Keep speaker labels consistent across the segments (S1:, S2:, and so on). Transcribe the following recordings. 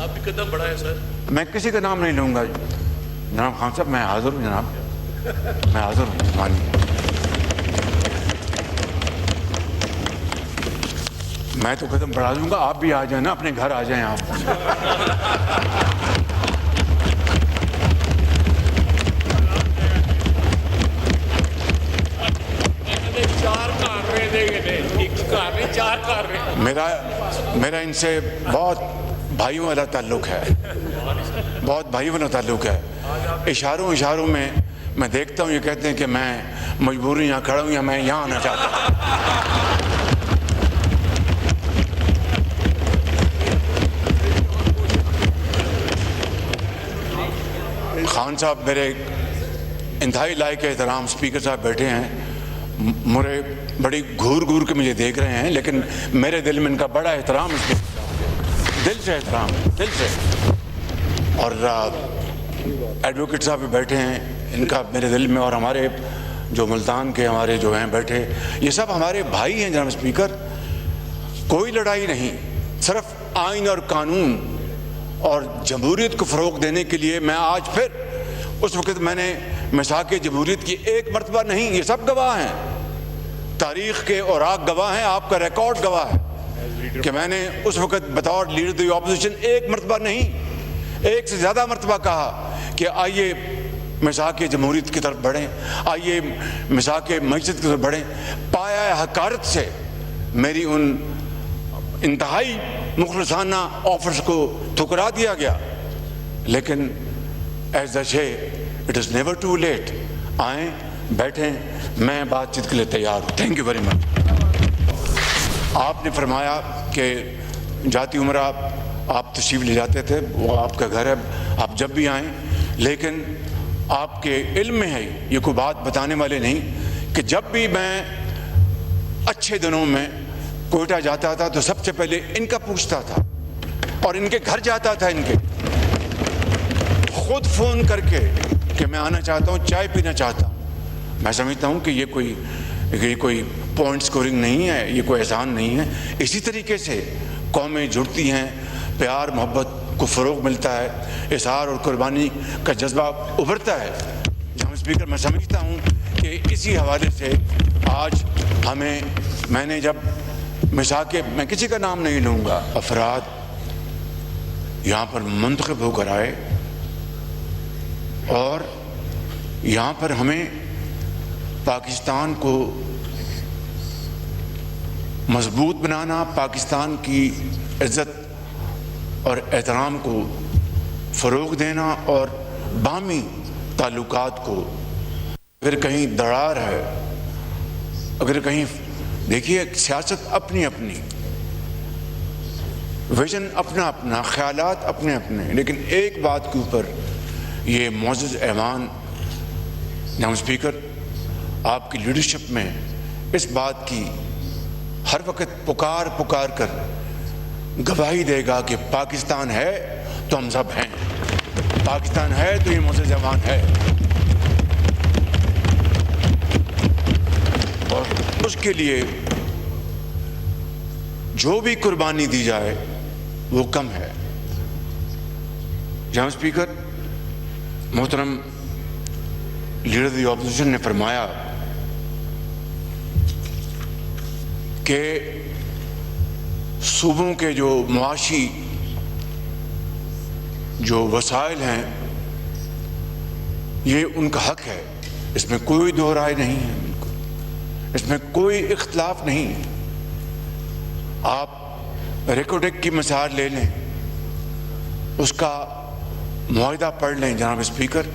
S1: آپ بھی قدم بڑھائیں سر.
S2: میں کسی کا نام نہیں لوں گا جناب خان صاحب. میں حاضر ہوں جناب, میں حاضر ہوں. میں تو قدم بڑھا دوں گا, آپ بھی آ جائیں نا, اپنے گھر آ جائیں آپ. میرا ان سے بہت بھائیوں والا تعلق ہے, بہت بھائیوں والا تعلق ہے. اشاروں میں دیکھتا ہوں, یہ کہتے ہیں کہ میں مجبوری یہاں کھڑا ہوں یا میں یہاں آنا چاہتا ہوں. خان صاحب میرے انتہائی لائق احترام اسپیکر صاحب بیٹھے ہیں, مجھے بڑی گھور کے مجھے دیکھ رہے ہیں, لیکن میرے دل میں ان کا بڑا احترام, اس دل سے احترام, دل سے. اور ایڈوکیٹ صاحب بھی بیٹھے ہیں, ان کا میرے دل میں, اور ہمارے جو ملتان کے ہمارے جو ہیں بیٹھے, یہ سب ہمارے بھائی ہیں جناب اسپیکر. کوئی لڑائی نہیں, صرف آئین اور قانون اور جمہوریت کو فروغ دینے کے لیے. میں آج پھر اس وقت میں نے مساق جمہوریت کی ایک مرتبہ نہیں, یہ سب گواہ ہیں, تاریخ کے اوراق گواہ ہیں, آپ کا ریکارڈ گواہ ہے کہ میں نے اس وقت بطور لیڈر دی اپوزیشن ایک مرتبہ نہیں, ایک سے زیادہ مرتبہ کہا کہ آئیے مساق جمہوریت کی طرف بڑھیں, آئیے مساق معیشت کی طرف بڑھیں. پایا حقارت سے میری ان انتہائی مخلصانہ آفرز کو ٹھکرا دیا گیا, لیکن as they say it is never too late. آئیں, بیٹھیں, میں بات چیت کے لیے تیار ہوں. Thank you very much. آپ نے فرمایا کہ جاتی عمرہ آپ تشریف لے جاتے تھے, وہ آپ کا گھر ہے, آپ جب بھی آئیں, لیکن آپ کے علم میں ہے, یہ کوئی بات بتانے والے نہیں, کہ جب بھی میں اچھے دنوں میں کوئٹہ جاتا تھا تو سب سے پہلے ان کا پوچھتا تھا, اور ان کے گھر جاتا تھا, ان کے خود فون کر کے کہ میں آنا چاہتا ہوں, چائے پینا چاہتا ہوں. میں سمجھتا ہوں کہ یہ کوئی پوائنٹ سکورنگ نہیں ہے, یہ کوئی احسان نہیں ہے. اسی طریقے سے قومیں جڑتی ہیں, پیار محبت کو فروغ ملتا ہے, اظہار اور قربانی کا جذبہ ابھرتا ہے. جناب اسپیکر, میں سمجھتا ہوں کہ اسی حوالے سے آج ہمیں, میں نے جب مساق, میں کسی کا نام نہیں لوں گا, افراد یہاں پر منتخب ہو کر آئے, اور یہاں پر ہمیں پاکستان کو مضبوط بنانا, پاکستان کی عزت اور احترام کو فروغ دینا, اور باہمی تعلقات کو, اگر کہیں دراڑ ہے, اگر کہیں, دیکھیے سیاست اپنی اپنی, ویژن اپنا اپنا, خیالات اپنے اپنے, لیکن ایک بات کے اوپر یہ معزز ایوان جناب اسپیکر آپ کی لیڈرشپ میں اس بات کی ہر وقت پکار کر گواہی دے گا کہ پاکستان ہے تو ہم سب ہیں, پاکستان ہے تو یہ معزز ایوان ہے. اور اس کے لیے جو بھی قربانی دی جائے وہ کم ہے. جناب اسپیکر, محترم لیڈر دی اپوزیشن نے فرمایا کہ صوبوں کے جو معاشی جو وسائل ہیں یہ ان کا حق ہے, اس میں کوئی دو رائے نہیں ہے, اس میں کوئی اختلاف نہیں. آپ ریکوڈک کی مثال لے لیں, اس کا معاہدہ پڑھ لیں جناب اسپیکر.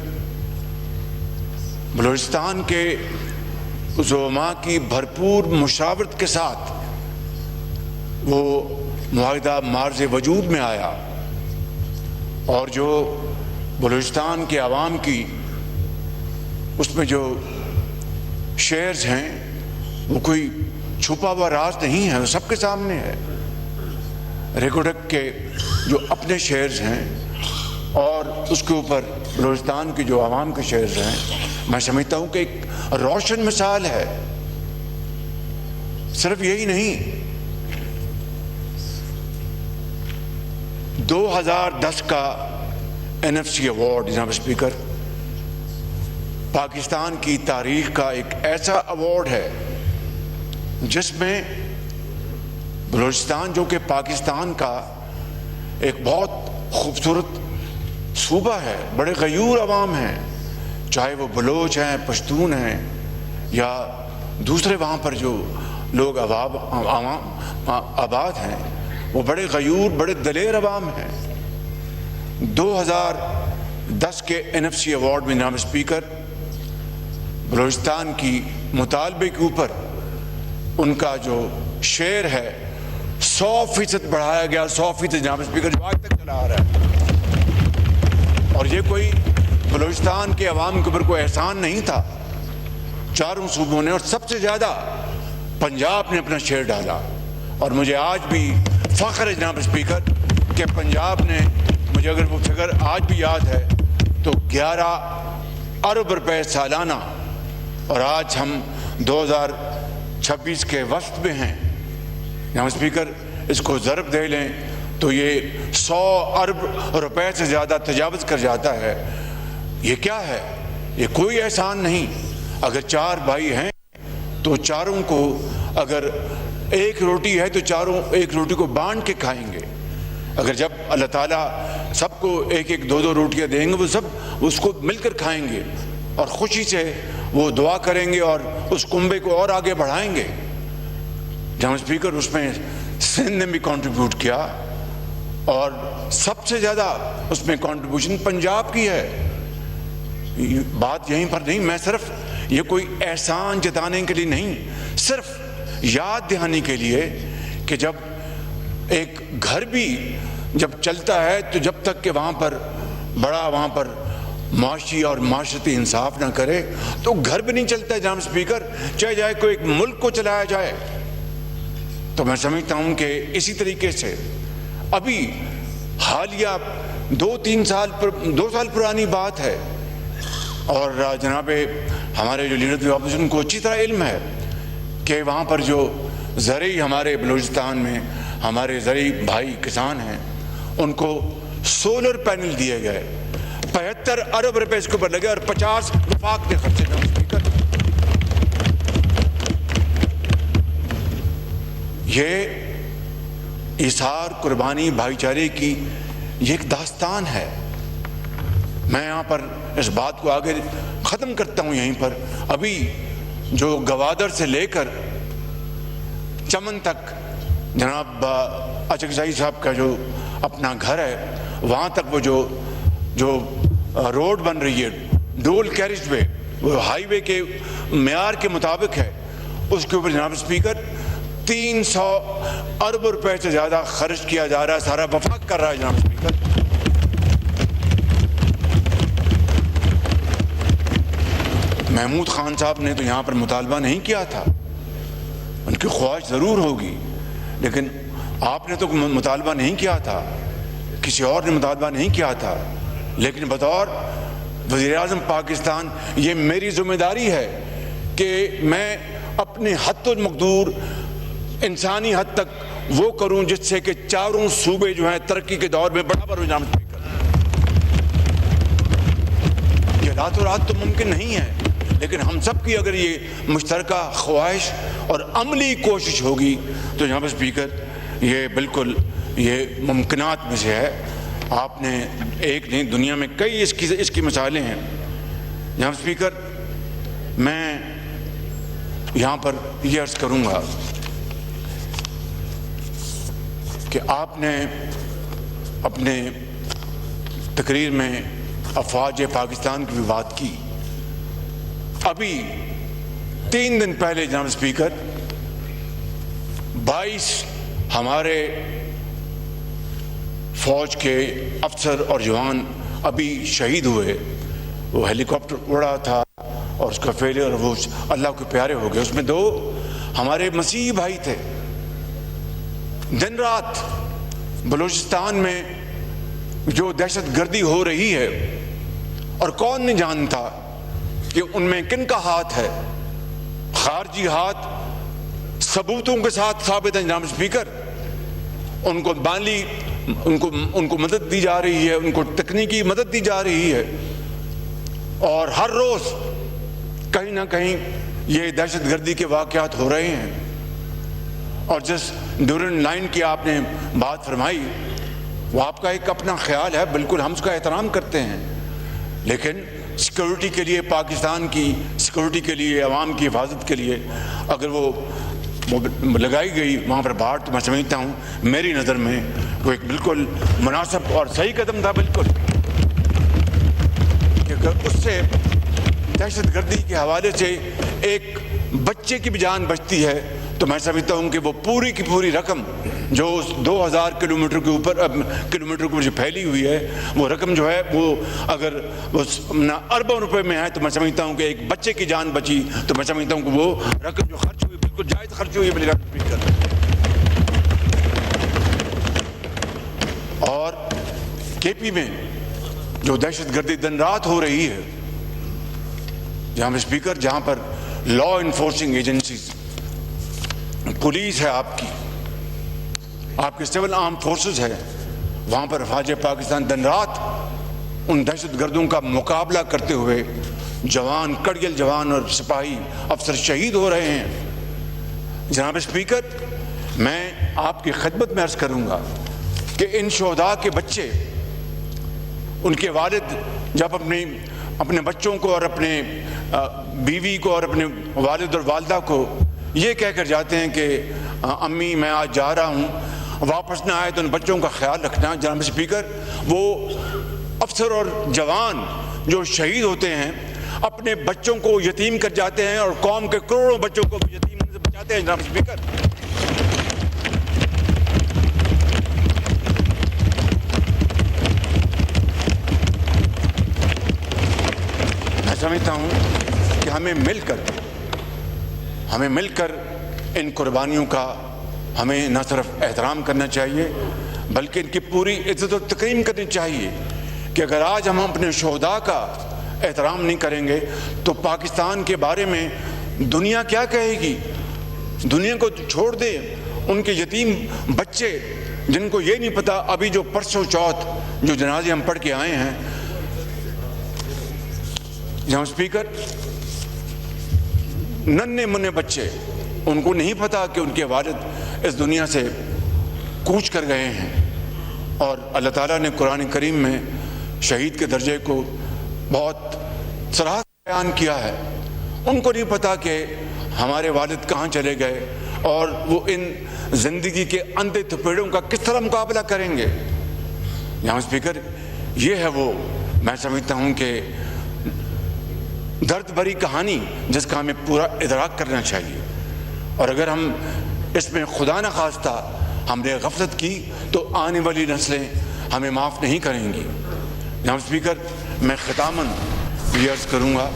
S2: بلوچستان کے زعماء کی بھرپور مشاورت کے ساتھ وہ معاہدہ مارز وجود میں آیا, اور جو بلوچستان کے عوام کی اس میں جو شیئرز ہیں وہ کوئی چھپا ہوا راز نہیں ہے, وہ سب کے سامنے ہے. ریکوڈک کے جو اپنے شیئرز ہیں اور اس کے اوپر بلوچستان کی جو عوام کے شیئرز ہیں, میں سمجھتا ہوں کہ ایک روشن مثال ہے. صرف یہی نہیں, 2010 کا NFC ایوارڈ جناب اسپیکر پاکستان کی تاریخ کا ایک ایسا ایوارڈ ہے جس میں بلوچستان، جو کہ پاکستان کا ایک بہت خوبصورت صوبہ ہے، بڑے غیور عوام ہیں، چاہے وہ بلوچ ہیں، پشتون ہیں یا دوسرے وہاں پر جو لوگ عوام آباد ہیں، وہ بڑے غیور، بڑے دلیر عوام ہیں۔ 2010 کے NFC ایوارڈ میں جناب اسپیکر بلوچستان کی مطالبے کے اوپر ان کا جو شیئر ہے 100% بڑھایا گیا، 100% جناب اسپیکر، جو آج تک چلا آ رہا ہے۔ اور یہ کوئی بلوچستان کے عوام کے اوپر کوئی احسان نہیں تھا، چاروں صوبوں نے، اور سب سے زیادہ پنجاب نے اپنا شیئر ڈالا۔ اور مجھے آج بھی فخر ہے جناب اسپیکر کہ پنجاب نے، مجھے اگر وہ فگر آج بھی یاد ہے تو 11 ارب روپے سالانہ، اور آج ہم 2026 کے وسط میں ہیں جناب اسپیکر، اس کو ضرب دے لیں تو یہ 100 ارب روپے سے زیادہ تجاوز کر جاتا ہے۔ یہ کیا ہے؟ یہ کوئی احسان نہیں۔ اگر 4 بھائی ہیں تو چاروں کو، اگر ایک روٹی ہے تو چاروں ایک روٹی کو بانٹ کے کھائیں گے۔ اگر جب اللہ تعالیٰ سب کو ایک ایک 2 روٹیاں دیں گے، وہ سب اس کو مل کر کھائیں گے اور خوشی سے وہ دعا کریں گے اور اس کنبے کو اور آگے بڑھائیں گے۔ جناب اسپیکر، اس میں سندھ نے بھی کنٹریبیوٹ کیا اور سب سے زیادہ اس میں کنٹریبیوشن پنجاب کی ہے۔ بات یہیں پر نہیں، میں صرف یہ کوئی احسان جتانے کے لیے نہیں، صرف یاد دہانی کے لیے کہ جب ایک گھر بھی جب چلتا ہے تو جب تک کہ وہاں پر معاشی اور معاشرتی انصاف نہ کرے تو گھر بھی نہیں چلتا ہے جناب اسپیکر، چاہے جائے کوئی ایک ملک کو چلایا جائے۔ تو میں سمجھتا ہوں کہ اسی طریقے سے ابھی حالیہ 2 سال پرانی بات ہے، اور جناب ہمارے جو لیڈر اپوزیشن کو اچھی طرح علم ہے کہ وہاں پر جو زرعی ہمارے بلوچستان میں ہمارے زرعی بھائی کسان ہیں، ان کو سولر پینل دیے گئے، 75 ارب روپے اس کے اوپر لگے اور 50 وفاق کے خرچے کا اسپیکر۔ یہ ایثار، قربانی، بھائی چارے کی یہ ایک داستان ہے۔ میں یہاں پر اس بات کو آگے ختم کرتا ہوں یہیں پر۔ ابھی جو گوادر سے لے کر چمن تک جناب اچکزائی صاحب کا جو اپنا گھر ہے، وہاں تک وہ جو روڈ بن رہی ہے، ڈول کیریج وے، وہ ہائی وے کے معیار کے مطابق ہے، اس کے اوپر جناب اسپیکر 300 ارب روپے سے زیادہ خرچ کیا جا رہا ہے، سارا وفاق کر رہا ہے جناب اسپیکر۔ محمود خان صاحب نے تو یہاں پر مطالبہ نہیں کیا تھا، ان کی خواہش ضرور ہوگی، لیکن آپ نے تو مطالبہ نہیں کیا تھا، کسی اور نے مطالبہ نہیں کیا تھا، لیکن بطور وزیر اعظم پاکستان یہ میری ذمہ داری ہے کہ میں اپنے حد المقدور انسانی حد تک وہ کروں جس سے کہ چاروں صوبے جو ہیں ترقی کے دور میں برابر ہو جائیں۔ یہ راتوں رات تو ممکن نہیں ہے، لیکن ہم سب کی اگر یہ مشترکہ خواہش اور عملی کوشش ہوگی تو جناب اسپیکر یہ بالکل یہ ممکنات میں سے ہے۔ آپ نے ایک نہیں، دنیا میں کئی اس کی مثالیں ہیں۔ جناب اسپیکر، میں یہاں پر یہ عرض کروں گا کہ آپ نے اپنے تقریر میں افواج پاکستان کی بھی بات کی۔ ابھی 3 دن پہلے جناب اسپیکر 22 ہمارے فوج کے افسر اور جوان ابھی شہید ہوئے۔ وہ ہیلی کاپٹر اڑا تھا اور اس کا فیلئر، وہ اللہ کے پیارے ہو گئے۔ اس میں 2 ہمارے مسیحی بھائی تھے۔ دن رات بلوچستان میں جو دہشت گردی ہو رہی ہے، اور کون نہیں جانتا کہ ان میں کن کا ہاتھ ہے، خارجی ہاتھ ثبوتوں کے ساتھ ثابت ہے جناب اسپیکر۔ ان کو مالی ان کو مدد دی جا رہی ہے، ان کو تکنیکی مدد دی جا رہی ہے، اور ہر روز کہیں نہ کہیں یہ دہشت گردی کے واقعات ہو رہے ہیں۔ اور جس ڈیورنڈ لائن کی آپ نے بات فرمائی، وہ آپ کا ایک اپنا خیال ہے، بالکل ہم اس کا احترام کرتے ہیں، لیکن سیکورٹی کے لیے، پاکستان کی سیکورٹی کے لیے، عوام کی حفاظت کے لیے اگر وہ لگائی گئی وہاں پر باڑ، تو میں سمجھتا ہوں میری نظر میں وہ ایک بالکل مناسب اور صحیح قدم تھا، بالکل، کہ اگر اس سے دہشت گردی کے حوالے سے ایک بچے کی بھی جان بچتی ہے تو میں سمجھتا ہوں کہ وہ پوری کی پوری رقم جو 2000 کلومیٹر کے اوپر جو پھیلی ہوئی ہے، وہ رقم جو ہے وہ اگر اربوں روپے میں ہے تو میں سمجھتا ہوں کہ ایک بچے کی جان بچی، تو میں سمجھتا ہوں کہ وہ رقم جو خرچ ہوئی بالکل جائز خرچ ہوئی ہے۔ اور کے پی میں جو دہشت گردی دن رات ہو رہی ہے، جہاں اسپیکر، جہاں پر لا انفورسنگ ایجنسیز، پولیس ہے آپ کی سول آرم فورسز ہے، وہاں پر افواج پاکستان دن رات ان دہشت گردوں کا مقابلہ کرتے ہوئے جوان، کڑگل جوان اور سپاہی افسر شہید ہو رہے ہیں۔ جناب اسپیکر، میں آپ کی خدمت میں عرض کروں گا کہ ان شہداء کے بچے، ان کے والد جب اپنے بچوں کو اور اپنے بیوی کو اور اپنے والد اور والدہ کو یہ کہہ کر جاتے ہیں کہ امی میں آج جا رہا ہوں، واپس نہ آئے تو ان بچوں کا خیال رکھنا۔ جناب اسپیکر، وہ افسر اور جوان جو شہید ہوتے ہیں اپنے بچوں کو یتیم کر جاتے ہیں اور قوم کے کروڑوں بچوں کو یتیم سے بچاتے ہیں۔ جناب اسپیکر، میں سمجھتا ہوں کہ ہمیں مل کر ان قربانیوں کا ہمیں نہ صرف احترام کرنا چاہیے بلکہ ان کی پوری عزت و تکریم کرنی چاہیے، کہ اگر آج ہم اپنے شہداء کا احترام نہیں کریں گے تو پاکستان کے بارے میں دنیا کیا کہے گی؟ دنیا کو چھوڑ دیں ان کے یتیم بچے جن کو یہ نہیں پتا، ابھی جو پرسوں چوتھ جو جنازے ہم پڑھ کے آئے ہیں، جہاں اسپیکر ننھے منھے بچے، ان کو نہیں پتا کہ ان کے والد اس دنیا سے کوچ کر گئے ہیں، اور اللہ تعالیٰ نے قرآن کریم میں شہید کے درجے کو بہت صراحت سے بیان کیا ہے۔ ان کو نہیں پتا کہ ہمارے والد کہاں چلے گئے اور وہ ان زندگی کے اندھے تھپیڑوں کا کس طرح مقابلہ کریں گے۔ یہاں اسپیکر، یہ ہے وہ، میں سمجھتا ہوں کہ درد بھری کہانی جس کا ہمیں پورا ادراک کرنا چاہیے، اور اگر ہم اس میں خدا نہ خواستہ ہم نے غفلت کی تو آنے والی نسلیں ہمیں معاف نہیں کریں گی۔ جناب اسپیکر، میں ختاماً یہ عرض کروں گا